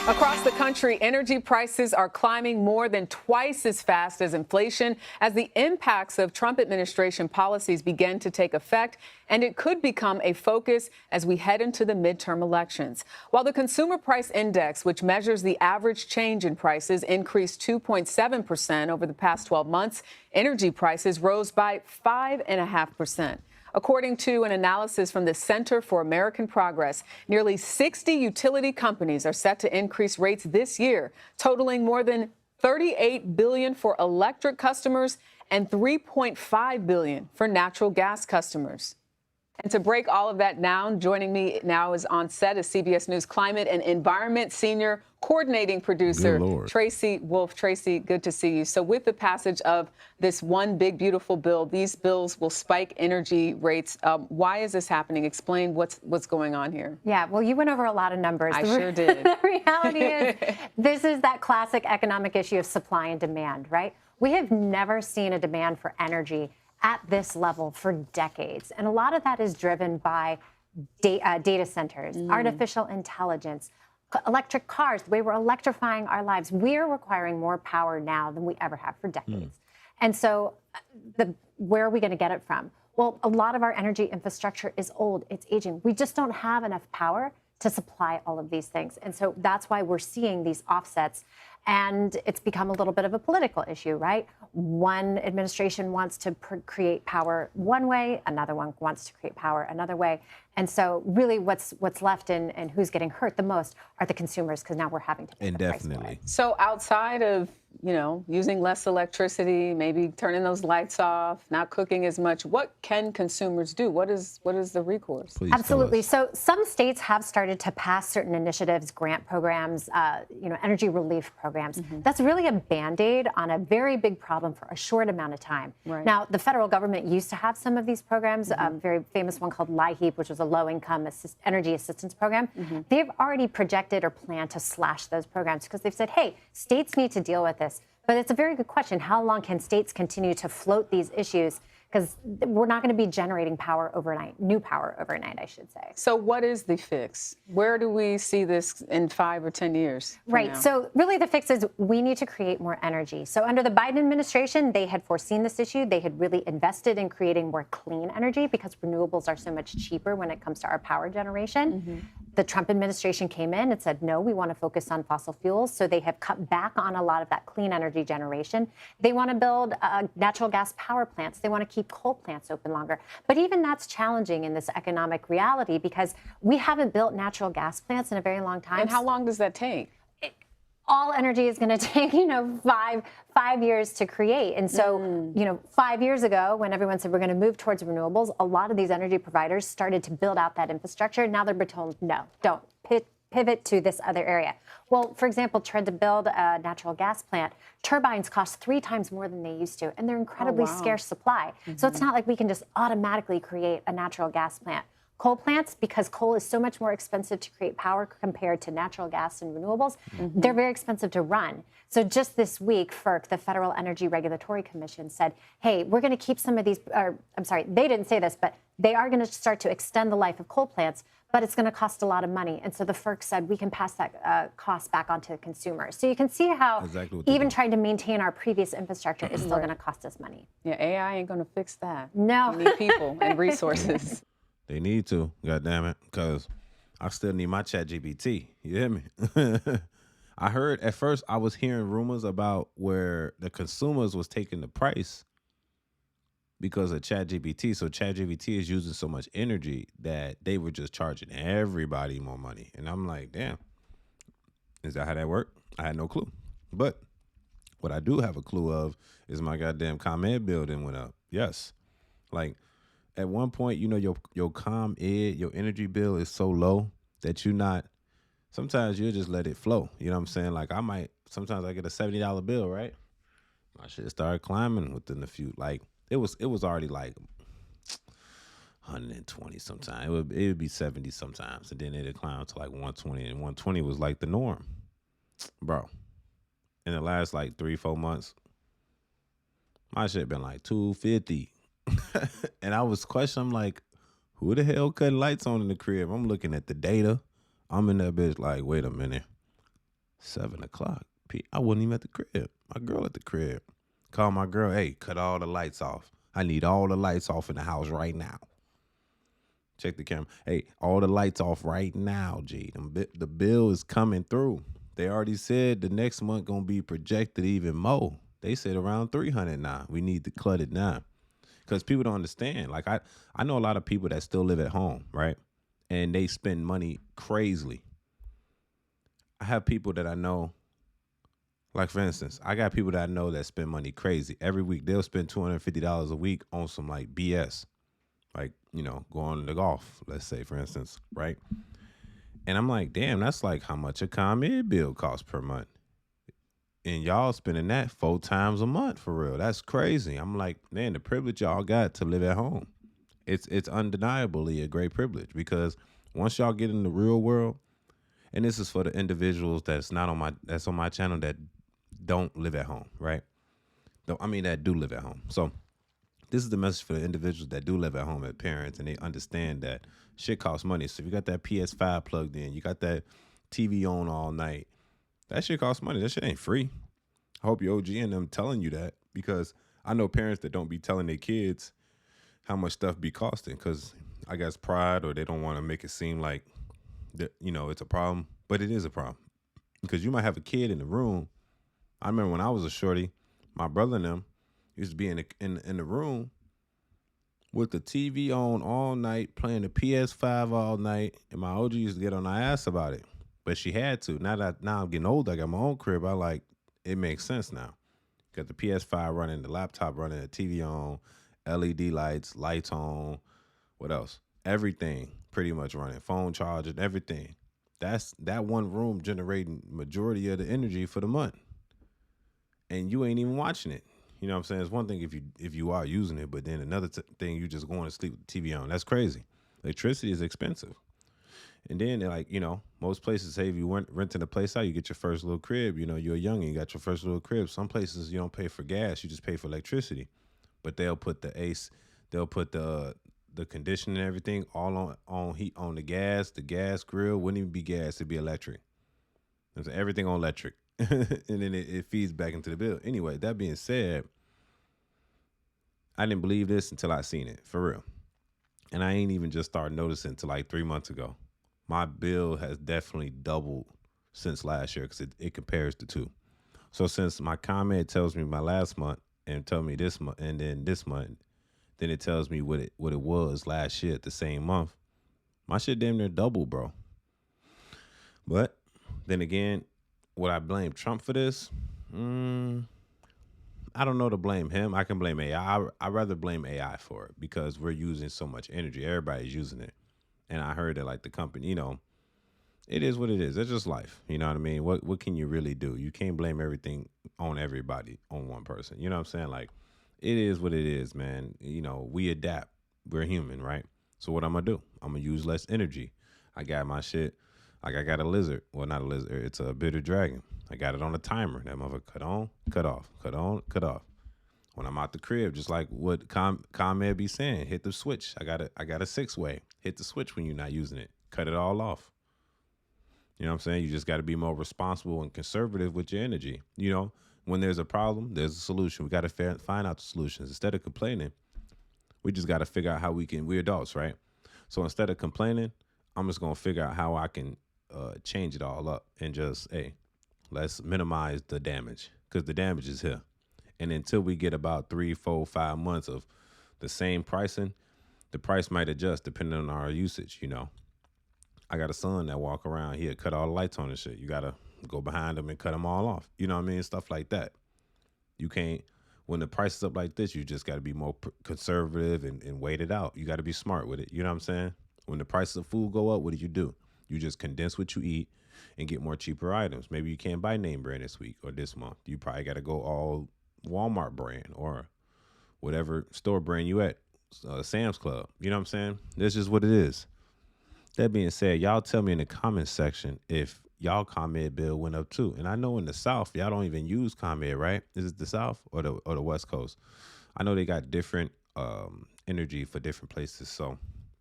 Across the country, energy prices are climbing more than twice as fast as inflation as the impacts of Trump administration policies begin to take effect, and it could become a focus as we head into the midterm elections. While the Consumer Price Index, which measures the average change in prices, increased 2.7% over the past 12 months, energy prices rose by 5.5%. According to an analysis from the Center for American Progress, nearly 60 utility companies are set to increase rates this year, totaling more than $38 billion for electric customers and $3.5 billion for natural gas customers. And to break all of that down, joining me now is on set is CBS News climate and environment senior coordinating producer Tracy Wolf. Tracy, good to see you. So with the passage of this one big, beautiful bill, these bills will spike energy rates. Why is this happening? Explain what's going on here. Yeah, well, you went over a lot of numbers. I sure did. The reality is this is that classic economic issue of supply and demand, right? We have never seen a demand for energy at this level for decades. And a lot of that is driven by data centers, artificial intelligence, electric cars, the way we're electrifying our lives. We're requiring more power now than we ever have for decades. And so where are we going to get it from? Well, a lot of our energy infrastructure is old, it's aging. We just don't have enough power to supply all of these things. And so that's why we're seeing these offsets. And it's become a little bit of a political issue, right? One administration wants to create power one way, another one wants to create power another way. And so really what's left and who's getting hurt the most are the consumers, because now we're having to pay the price for it. So outside of, using less electricity, maybe turning those lights off, not cooking as much, what can consumers do? What is the recourse? Please Absolutely. So some states have started to pass certain initiatives, grant programs, energy relief programs. That's really a Band-Aid on a very big problem for a short amount of time. Right. Now, the federal government used to have some of these programs, a very famous one called LIHEAP, which was a low-income energy assistance program. They've already projected or planned to slash those programs because they've said, hey, states need to deal with this. But it's a very good question. How long can states continue to float these issues? Because we're not going to be generating power overnight, new power overnight, I should say. So what is the fix? Where do we see this in 5 or 10 years? Right. So really the fix is we need to create more energy. So under the Biden administration, they had foreseen this issue. They had really invested in creating more clean energy because renewables are so much cheaper when it comes to our power generation. The Trump administration came in and said, no, we want to focus on fossil fuels. So they have cut back on a lot of that clean energy generation. They want to build natural gas power plants. They want to keep coal plants open longer. But even that's challenging in this economic reality because we haven't built natural gas plants in a very long time. And how long does that take? All energy is going to take, five years to create. And so, 5 years ago, when everyone said we're going to move towards renewables, a lot of these energy providers started to build out that infrastructure. Now they're told, no, don't pivot to this other area. Well, for example, trying to build a natural gas plant, turbines cost 3 times more than they used to, and they're incredibly scarce supply. So it's not like we can just automatically create a natural gas plant. Coal plants, because coal is so much more expensive to create power compared to natural gas and renewables, they're very expensive to run. So just this week, FERC, the Federal Energy Regulatory Commission, said, hey, we're going to keep some of these, they didn't say this, but they are going to start to extend the life of coal plants, but it's going to cost a lot of money. And so the FERC said we can pass that cost back onto consumers. So you can see how even trying to maintain our previous infrastructure is still going to cost us money. Yeah, AI ain't going to fix that. No. We need people and resources. They need to, goddammit, because I still need my ChatGPT. You hear me? I heard at first I was hearing rumors about where the consumers was taking the price because of ChatGPT. So ChatGPT is using so much energy that they were just charging everybody more money. And I'm like, damn, is that how that worked? I had no clue. But what I do have a clue of is my goddamn ComEd bill then went up. Yes. Like, at one point, your ComEd, your energy bill is so low that sometimes you'll just let it flow. You know what I'm saying? Like sometimes I get a $70 bill, right? My shit started climbing within a few, it was already like 120 sometimes. It would be 70 sometimes. And then it'd climb to like 120. And 120 was like the norm. Bro, in the last 3-4 months, my shit been like 250. And I was questioning, I'm like, who the hell cutting lights on in the crib? I'm looking at the data. I'm in that bitch like, wait a minute. 7 o'clock. I wasn't even at the crib. My girl at the crib. Call my girl. Hey, cut all the lights off. I need all the lights off in the house right now. Check the camera. Hey, all the lights off right now, G. The bill is coming through. They already said the next month gonna be projected even more. They said around 300 now. We need to cut it now. Because people don't understand. Like I know a lot of people that still live at home, right? And they spend money crazily. I have people that I know, like for instance, I got people that I know that spend money crazy. Every week they'll spend $250 a week on some like BS. Like, going to golf, let's say, for instance, right? And I'm like, damn, that's like how much a ComEd bill costs per month. And y'all spending that 4 times a month for real. That's crazy. I'm like, man, the privilege y'all got to live at home. It's undeniably a great privilege because once y'all get in the real world, and this is for the individuals that's on my channel that don't live at home, right? That do live at home. So this is the message for the individuals that do live at home as parents and they understand that shit costs money. So if you got that PS5 plugged in, you got that TV on all night, that shit costs money. That shit ain't free. I hope your OG and them telling you that because I know parents that don't be telling their kids how much stuff be costing because I guess pride or they don't want to make it seem like that, it's a problem, but it is a problem because you might have a kid in the room. I remember when I was a shorty, my brother and them used to be in the room with the TV on all night, playing the PS5 all night, and my OG used to get on her ass about it. But she had to. Now I'm getting older, I got my own crib. It makes sense now. Got the PS5 running, the laptop running, the TV on, LED lights on. What else? Everything pretty much running. Phone charging, everything. That's that one room generating majority of the energy for the month. And you ain't even watching it. You know what I'm saying? It's one thing if you are using it, but then another thing, you just going to sleep with the TV on. That's crazy. Electricity is expensive. And then, most places say if you weren't renting a place out, you get your first little crib. You're a youngin', you got your first little crib. Some places you don't pay for gas, you just pay for electricity. But they'll put the they'll put the conditioning and everything all on heat on the gas grill wouldn't even be gas, it'd be electric. There's everything on electric. And then it feeds back into the bill. Anyway, that being said, I didn't believe this until I seen it, for real. And I ain't even just started noticing until like 3 months ago. My bill has definitely doubled since last year because it compares the two. So since my ComEd tells me my last month and tell me this month and then this month, then it tells me what it was last year at the same month. My shit damn near doubled, bro. But then again, would I blame Trump for this? I don't know to blame him. I can blame AI. I'd rather blame AI for it because we're using so much energy. Everybody's using it. And I heard that like the company, it is what it is. It's just life. You know what I mean? What can you really do? You can't blame everything on everybody, on one person. You know what I'm saying? Like, it is what it is, man. We adapt. We're human, right? So what I'm going to do? I'm going to use less energy. I got my shit. Like I got a lizard. Well, not a lizard. It's a bearded dragon. I got it on a timer. That motherfucker cut on, cut off, cut on, cut off. When I'm out the crib, just like what ComEd be saying, hit the switch. I got a 6-way. Hit the switch when you're not using it. Cut it all off. You know what I'm saying? You just got to be more responsible and conservative with your energy. When there's a problem, there's a solution. We got to find out the solutions. Instead of complaining, we just got to figure out how we're adults, right? So instead of complaining, I'm just going to figure out how I can change it all up and just, hey, let's minimize the damage because the damage is here. And until we get about 3, 4, 5 months of the same pricing, the price might adjust depending on our usage, I got a son that walk around here, cut all the lights on and shit. You got to go behind him and cut them all off. You know what I mean? Stuff like that. You can't, when the price is up like this, you just got to be more conservative and wait it out. You got to be smart with it. You know what I'm saying? When the prices of food go up, what do? You just condense what you eat and get more cheaper items. Maybe you can't buy name brand this week or this month. You probably got to go all Walmart brand or whatever store brand you at, Sam's Club. You know what I'm saying? This is what it is. That being said, y'all tell me in the comments section if y'all ComEd bill went up too. And I know in the South, y'all don't even use ComEd, right? Is it the South or the West Coast? I know they got different energy for different places. So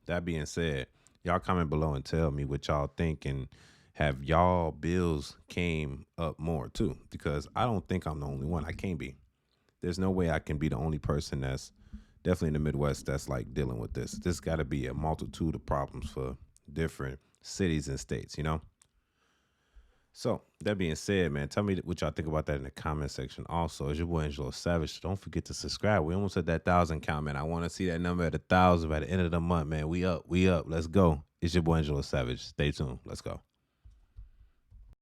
that being said, y'all comment below and tell me what y'all think and have y'all bills came up more too? Because I don't think I'm the only one. I can't be. There's no way I can be the only person that's definitely in the Midwest that's like dealing with this. There's got to be a multitude of problems for different cities and states, you know? So, that being said, man, tell me what y'all think about that in the comment section. Also, it's your boy Angelo Savage. Don't forget to subscribe. We almost hit that 1,000 count, man. I want to see that number at 1,000 by the end of the month, man. We up. Let's go. It's your boy Angelo Savage. Stay tuned. Let's go.